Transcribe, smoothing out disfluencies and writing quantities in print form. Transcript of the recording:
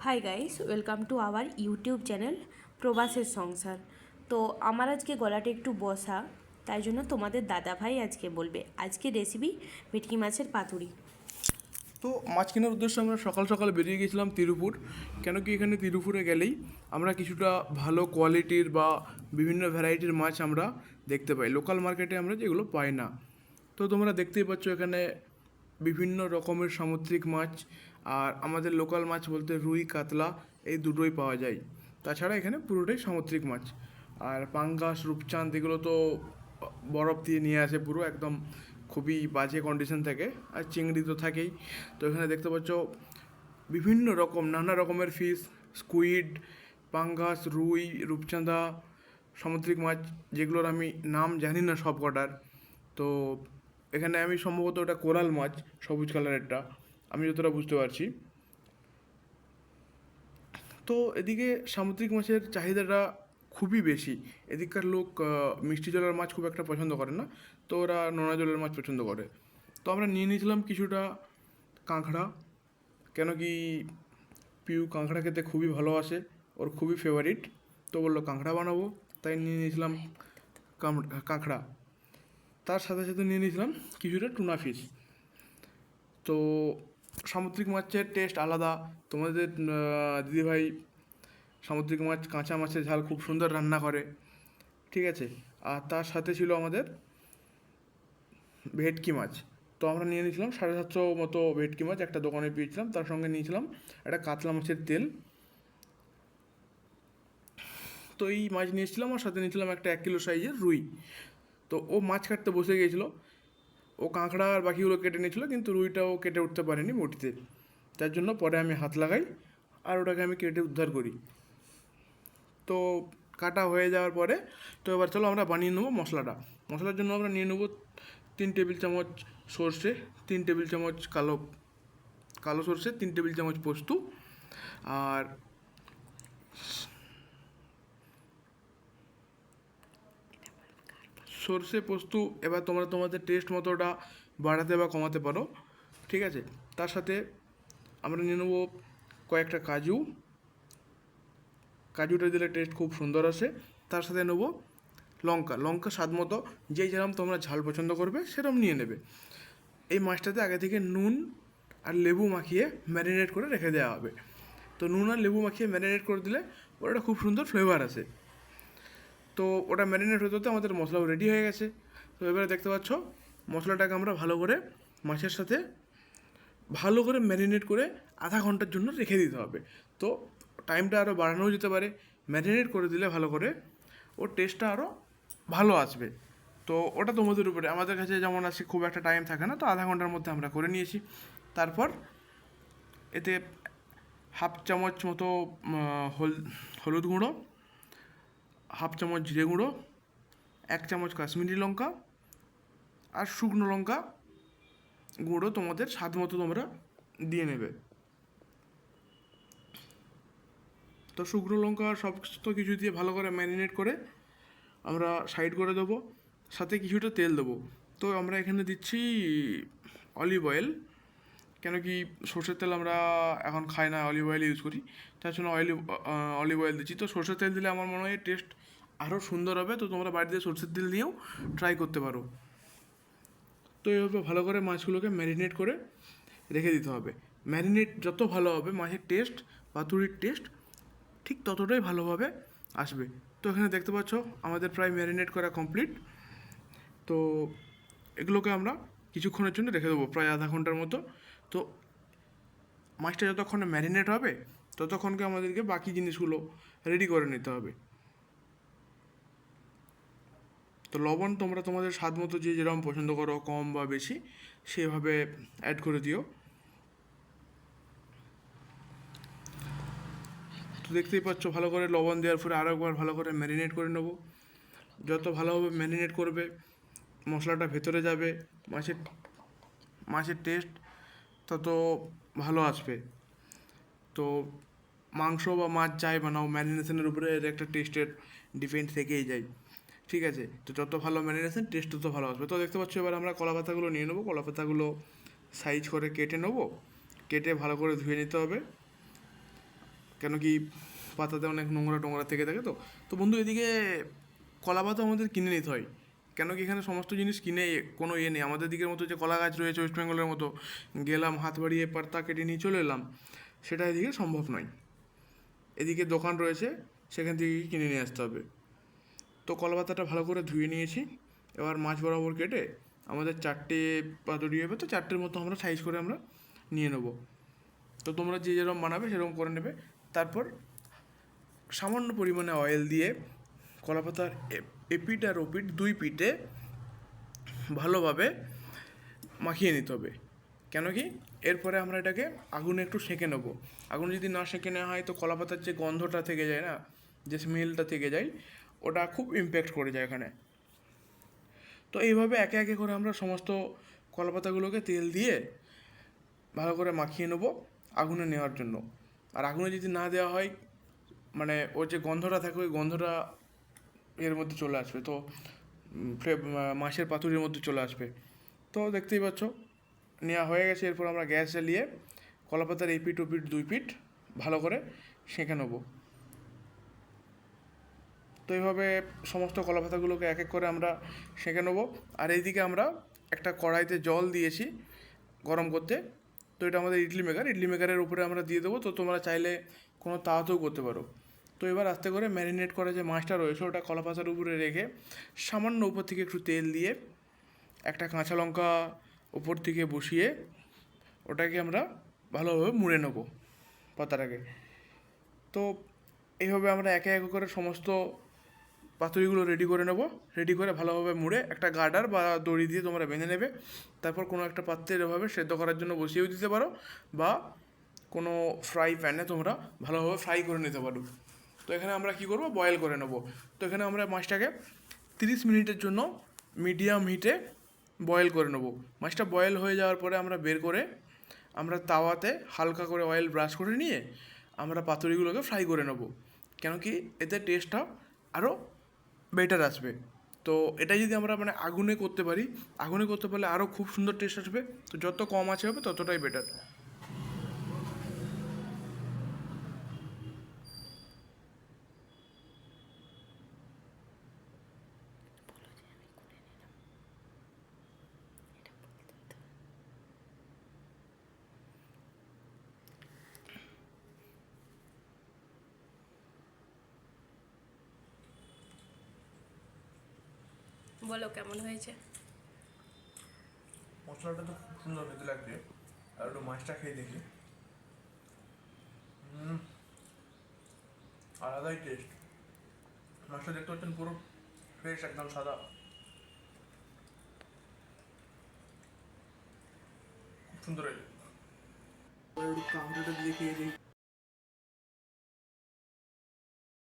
Hi guys, welcome to our YouTube channel প্রবাসের সংসার। তো আমার আজকে গলাটা একটু বসা, তাই জন্য তোমাদের দাদা ভাই আজকে বলবে। আজকে রেসিপি ভেটকি মাছের পাতুরি। তো মাছ কেনার উদ্দেশ্যে আমরা সকাল সকাল বেরিয়ে গেছিলাম তিরুপুর। কেন কি এখানে তিরুপুরে গেলেই আমরা কিছুটা ভালো কোয়ালিটির বা বিভিন্ন ভ্যারাইটির মাছ আমরা দেখতে পাই, লোকাল মার্কেটে আমরা যেগুলো পাই না। তো তোমরা দেখতেই পাচ্ছ এখানে বিভিন্ন রকমের সামুদ্রিক মাছ, আর আমাদের লোকাল মাছ বলতে রুই কাতলা এই দুটোই পাওয়া যায়। তাছাড়া এখানে পুরোটাই সামুদ্রিক মাছ। আর পাঙ্গাস রূপচাঁদ এগুলো তো বরফ দিয়ে নিয়ে আসে, পুরো একদম খুবই বাজে কন্ডিশন থাকে। আর চিংড়ি তো থাকেই। তো এখানে দেখতে পাচ্ছ বিভিন্ন রকম নানা রকমের ফিশ, স্কুইড, পাঙ্গাস, রুই, রূপচাঁদা, সামুদ্রিক মাছ যেগুলোর আমি নাম জানি না সব কটার। তো এখানে আমি সম্ভবত ওটা কোরাল মাছ, সবুজ কালারেরটা, আমি যতটা বুঝতে পারছি। তো এদিকে সামুদ্রিক মাছের চাহিদাটা খুবই বেশি। এদিককার লোক মিষ্টি জলের মাছ খুব একটা পছন্দ করে না, তো ওরা নোনা জলের মাছ পছন্দ করে। তো আমরা নিয়ে নিয়েছিলাম কিছুটা কাঁকড়া। কেন কি পিউ কাঁকড়া খেতে খুবই ভালোবাসে, ওর খুবই ফেভারিট। তো বললো কাঁকড়া বানাবো, তাই নিয়ে নিয়েছিলাম কাঁকড়া। তার সাথে সাথে নিয়ে নিয়েছিলাম কিছুটা টুনা ফিশ। তো সামুদ্রিক মাছের টেস্ট আলাদা। তোমাদের দিদিভাই সামুদ্রিক মাছ, কাঁচা মাছের ঝাল খুব সুন্দর রান্না করে, ঠিক আছে। আর তার সাথে ছিল আমাদের ভেটকি মাছ। তো আমরা নিয়ে নিয়েছিলাম 750 মতো ভেটকি মাছ, একটা দোকানে পেয়েছিলাম। তার সঙ্গে নিয়েছিলাম একটা কাতলা মাছের তেল। তো এই মাছ নিয়েছিলাম, আর সাথে নিয়েছিলাম একটা 1 কিলো সাইজের রুই। তো ও মাছ কাটতে বসে গিয়েছিলো, ও কাঁকড়া আর বাকিগুলো কেটে নিয়েছিল, কিন্তু রুইটাও কেটে উঠতে পারেনি মুঠিতে। তার জন্য পরে আমি হাত লাগাই আর ওটাকে আমি কেটে উদ্ধার করি। তো কাটা হয়ে যাওয়ার পরে তো এবার চলো আমরা বানিয়ে নেবো মশলাটা। মশলার জন্য আমরা নিয়ে নেবো 3 টেবিল চামচ সর্ষে, 3 টেবিল চামচ কালো কালো সর্ষে, 3 টেবিল চামচ পোস্ত। আর সর্ষে পোস্ত এবার তোমরা তোমাদের টেস্ট মতো ওটা বাড়াতে বা কমাতে পারো, ঠিক আছে। তার সাথে আমরা নিয়ে নেবো কয়েকটা কাজু। কাজুটা দিলে টেস্ট খুব সুন্দর আসে। তার সাথে নেবো লঙ্কা স্বাদ মতো, যেরকম তোমরা ঝাল পছন্দ করবে সেরকম নিয়ে নেবে। এই মাছটাতে আগে থেকে নুন আর লেবু মাখিয়ে ম্যারিনেট করে রেখে দেওয়া হবে। তো নুন আর লেবু মাখিয়ে ম্যারিনেট করে দিলে ওটা খুব সুন্দর ফ্লেভার আসে। তো ওটা ম্যারিনেট হতে হতে আমাদের মশলাও রেডি হয়ে গেছে। তো এবারে দেখতে পাচ্ছ মশলাটাকে আমরা ভালো করে মাছের সাথে ভালো করে ম্যারিনেট করে আধা ঘন্টার জন্য রেখে দিতে হবে। তো টাইমটা আরও বাড়ানোও যেতে পারে, ম্যারিনেট করে দিলে ভালো করে ওর টেস্টটা আরও ভালো আসবে। তো ওটা তোমাদের উপরে, আমাদের কাছে যেমন আছে খুব একটা টাইম থাকে না, তো আধা ঘন্টার মধ্যে আমরা করে নিয়েছি। তারপর এতে 1/2 চামচ মতো হলুদ গুঁড়ো, 1/2 চামচ জিরে গুঁড়ো, 1 চামচ কাশ্মীরি লঙ্কা, আর শুকনো লঙ্কা গুঁড়ো তোমাদের স্বাদ মতো তোমরা দিয়ে নেবে। তো শুকনো লঙ্কা সমস্ত কিছু দিয়ে ভালো করে ম্যারিনেট করে আমরা সাইড করে দেবো। সাথে কিছুটা তেল দেবো। তো আমরা এখানে দিচ্ছি অলিভ অয়েল। কেন কি সর্ষের তেল আমরা এখন খাই না, অলিভ অয়েল ইউজ করি, তার জন্য অলিভ অয়েল দিচ্ছি। তো সর্ষের তেল দিলে আমার মনে হয় টেস্ট আরও সুন্দর হবে। তো তোমরা বাড়িতে সর্ষের তেল দিয়েও ট্রাই করতে পারো। তো এইভাবে ভালো করে মাছগুলোকে ম্যারিনেট করে রেখে দিতে হবে। ম্যারিনেট যত ভালো হবে মাছের টেস্ট, পাতুরির টেস্ট ঠিক ততটাই ভালোভাবে আসবে। তো এখানে দেখতে পাচ্ছ আমাদের প্রায় ম্যারিনেট করা কমপ্লিট। তো এগুলোকে আমরা কিছুক্ষণের জন্য রেখে দেবো, প্রায় আধা ঘন্টার মতো। তো মাছটা যতক্ষণে ম্যারিনেট হবে ততক্ষণকে আমাদেরকে বাকি জিনিসগুলো রেডি করে নিতে হবে। তো লবণ তোমরা তোমাদের স্বাদ মতো যে যেরকম পছন্দ করো, কম বা বেশি, সেভাবে অ্যাড করে দিও। তো দেখতেই পাচ্ছ ভালো করে লবণ দেওয়ার পরে আরও একবার ভালো করে ম্যারিনেট করে নেবো। যত ভালোভাবে ম্যারিনেট করবে মশলাটা ভেতরে যাবে, মাছের মাছের টেস্ট তত ভালো আসবে। তো মাংস বা মাছ যাই বানাও, ম্যারিনেশনের উপরে এর একটা টেস্টের ডিপেন্ড থেকেই যায়, ঠিক আছে। তো যত ভালো ম্যারিনেশন টেস্ট তত ভালো আসবে। তো দেখতে পাচ্ছ এবার আমরা কলা পাতাগুলো নিয়ে নেবো। কলা পাতাগুলো সাইজ করে কেটে নেবো, কেটে ভালো করে ধুয়ে নিতে হবে। কেন কি পাতাতে অনেক নোংরা টোংরা থেকে থাকে। তো বন্ধু এদিকে কলা পাতা আমাদের কিনে নিতে হয়, কেন কি এখানে সমস্ত জিনিস কিনে কোনো ইয়ে নেই। আমাদের দিকের মতো যে কলা গাছ রয়েছে ওয়েস্ট বেঙ্গলের মতো গেলাম হাত বাড়িয়ে পাতা কেটে নিয়ে চলে এলাম, সেটা এদিকে সম্ভব নয়। এদিকে দোকান রয়েছে, সেখান থেকে কিনে নিয়ে আসতে হবে। তো কলা পাতাটা ভালো করে ধুয়ে নিয়েছি, এবার মাছ বরাবর কেটে আমাদের 4টে পাতুরি হবে, তো 4টের মতো আমরা সাইজ করে আমরা নিয়ে নেবো। তো তোমরা যে যেরকম বানাবে সেরকম করে নেবে। তারপর সামান্য পরিমাণে অয়েল দিয়ে কলা পাতার এপিঠ আর ওপিঠ 2 পিঠে ভালোভাবে মাখিয়ে নিতে হবে। কেন কি এরপরে আমরা এটাকে আগুনে একটু সেঁকে নেবো। আগুন যদি না সেঁকে নেওয়া হয় তো কলা পাতার যে গন্ধটা থেকে যায় না, যে স্মেলটা থেকে যায়, ওটা খুব ইমপ্যাক্ট করে যায় এখানে। তো এইভাবে একে একে করে আমরা সমস্ত কলা পাতাগুলোকে তেল দিয়ে ভালো করে মাখিয়ে নেবো আগুনে নেওয়ার জন্য। আর আগুনে যদি না দেওয়া হয় মানে ওর যে গন্ধটা থাকে ওই গন্ধটা এর মধ্যে চলে আসবে, তো মাছের পাতুরির মধ্যে চলে আসবে। তো দেখতেই পাচ্ছ নেওয়া হয়ে গেছে। এরপর আমরা গ্যাস জ্বালিয়ে কলা পাতার এই পিঠ ও পিঠ 2 পিঠ ভালো করে সেঁকে নেবো। তো এইভাবে সমস্ত কলা পাতাগুলোকে এক এক করে আমরা সেঁকে নেবো। আর এইদিকে আমরা একটা কড়াইতে জল দিয়েছি গরম করতে। তো এটা আমাদের ইডলি মেকারের উপরে আমরা দিয়ে দেবো। তো তোমরা চাইলে কোনো তাওয়াতেও করতে পারো। তো এবার আস্তে করে ম্যারিনেট করা যে মাছটা রয়েছে ওটা কলা পাতার উপরে রেখে সামান্য উপর থেকে একটু তেল দিয়ে একটা কাঁচা লঙ্কা উপর থেকে বসিয়ে ওটাকে আমরা ভালোভাবে মুড়ে নেবো পাতাটাকে। তো এইভাবে আমরা একে একে করে সমস্ত পাতুরিগুলো রেডি করে নেব। রেডি করে ভালোভাবে মুড়ে একটা গার্ডার বা দড়ি দিয়ে তোমরা বেঁধে নেবে। তারপর কোনো একটা পাত্রে এভাবে সেদ্ধ করার জন্য বসিয়েও দিতে পারো, বা কোনো ফ্রাই প্যানে তোমরা ভালোভাবে ফ্রাই করে নিতে পারো। তো এখানে আমরা কী করবো, বয়েল করে নেব। তো এখানে আমরা মাছটাকে 30 মিনিটের জন্য মিডিয়াম হিটে বয়েল করে নেব। মাছটা বয়েল হয়ে যাওয়ার পরে আমরা বের করে আমরা তাওয়াতে হালকা করে অয়েল ব্রাশ করে নিয়ে আমরা পাতুরিগুলোকে ফ্রাই করে নেব। কেন কি এতে টেস্টটা আরও বেটার আসবে। তো এটা যদি আমরা মানে আগুনে করতে পারি, আগুনে করতে পারলে আরও খুব সুন্দর টেস্ট আসবে। তো যত কম আছে হবে ততটাই বেটার। বলো কেমন হয়েছে? মশলাটা তো খুব সুন্দর খেতে লাগছে। আর একটু মাছটা খেয়ে দেখি, আলাদাই টেস্ট। মাছটা দেখতে পাচ্ছেন পুরো ফ্রেশ, একদম সাদা, খুব সুন্দর হয়েছে। একটু কাঁকড়াটা দিয়ে খেয়ে দিই।